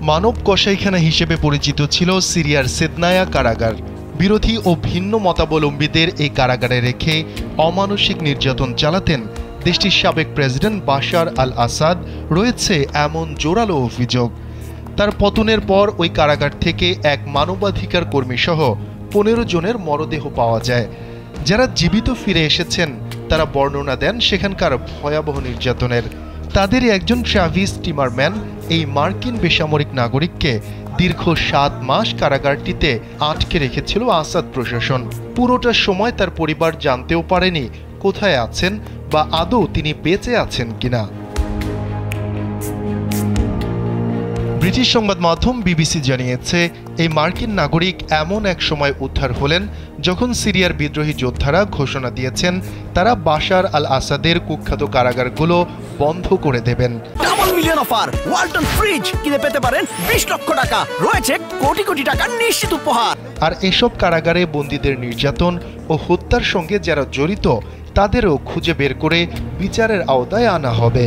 মানব কসাইখানা হিসেবে পরিচিত ছিল সিরিয়ার সেদনায়া কারাগার। বিরোধী ও ভিন্ন মতাবলম্বীদের এই কারাগারে রেখে অমানসিক নির্যাতন চালাতেন দেশটির সাবেক প্রেসিডেন্ট বাশার আল আসাদ। রয়েছে এমন জোরালো অভিযোগ, তার পতনের পর ওই কারাগার থেকে এক মানবাধিকার কর্মী সহ 15 জনের মরদেহ পাওয়া যায়। যারা জীবিত ফিরে এসেছেন তারা বর্ণনা দেন সেখানকার ভয়াবহ নির্যাতনের। তাদেরই একজন ট্রাভিস টিমারম্যান এই মার্কিন বেসামরিক নাগরিককে দীর্ঘ 7 মাস কারাগারটিতে আটকে রেখেছিল আসাদ প্রশাসন। পুরোটা সময় তার পরিবার জানতেও পারেনি কোথায় আছেন বা আদৌ তিনি বেঁচে আছেন কিনা। ব্রিটিশ সংবাদ মাধ্যম বিবিসি জানিয়েছে, এই মার্কিন নাগরিক এমন এক সময় উদ্ধার হলেন যখন সিরিয়ার বিদ্রোহী যোদ্ধারা ঘোষণা দিয়েছেন তারা বাশার আল আসাদের কুখ্যাত কারাগারগুলো বন্ধ করে দেবেন। Double million offer, Walton fridge কিনে পেতে পারেন 20 লক্ষ টাকা, রয়েছে কোটি কোটি টাকার নিশ্চিত উপহার। আর এসব কারাগারে বন্দীদের নির্যাতন ও হত্যার সঙ্গে যারা জড়িত তাদেরও খুঁজে বের করে বিচারের আওতায় আনা হবে।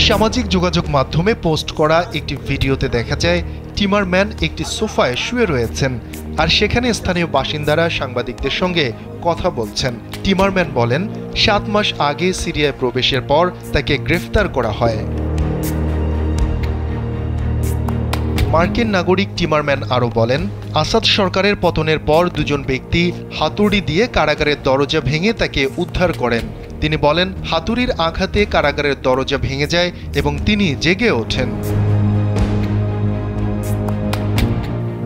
সামাজিক যোগাযোগ মাধ্যমে পোস্ট করা একটি ভিডিওতে দেখা যায় টিমারম্যান একটি সোফায় শুয়ে রয়েছেন, আর সেখানে স্থানীয় বাসিন্দারা সাংবাদিকদের সঙ্গে কথা বলছেন। টিমারম্যান বলেন, 7 মাস আগে সিরিয়ায় প্রবেশের পর তাকে গ্রেফতার করা হয়। মার্কিন নাগরিক টিমারম্যান আরও বলেন, আসাদ সরকারের পতনের পর 2 জন ব্যক্তি হাতুড়ি দিয়ে কারাগারের দরজা ভেঙে তাকে উদ্ধার করেন। তিনি বলেন, হাতুড়ির আঘাতে কারাগারের দরজা ভেঙে যায় এবং তিনি জেগে ওঠেন।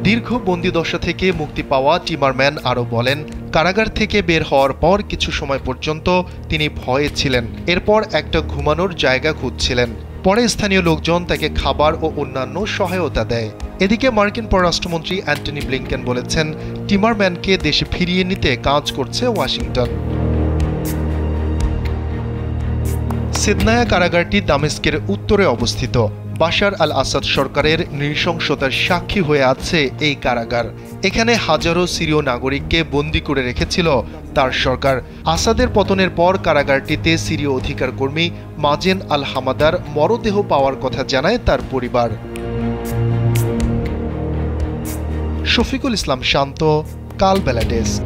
দীর্ঘ বন্দিদশা থেকে মুক্তি পাওয়া টিমারম্যান আরও বলেন, কারাগার থেকে বের হওয়ার পর কিছু সময় পর্যন্ত তিনি ভয়ে ছিলেন। এরপর একটা ঘুমানোর জায়গা খুঁজছিলেন। পরে স্থানীয় লোকজন তাকে খাবার ও অন্যান্য সহায়তা দেয়। এদিকে মার্কিন পররাষ্ট্রমন্ত্রী অ্যান্টনি ব্লিংকেন বলেছেন, টিমারম্যানকে দেশে ফিরিয়ে নিতে কাজ করছে ওয়াশিংটন। সেদনায়া কারাগারটি দামেস্কের উত্তরে অবস্থিত। বাশার আল আসাদ সরকারের নৃশংসতার সাক্ষী হয়ে আছে এই কারাগার। এখানে হাজারো সিরীয় নাগরিককে বন্দী করে রেখেছিল তার সরকার। আসাদের পতনের পর কারাগারটিতে সিরীয় অধিকার কর্মী মাজেন আল হামাদার মরদেহ পাওয়ার কথা জানায় তার পরিবার। শফিকুল ইসলাম শান্ত, কালবেলা ডেস্ক।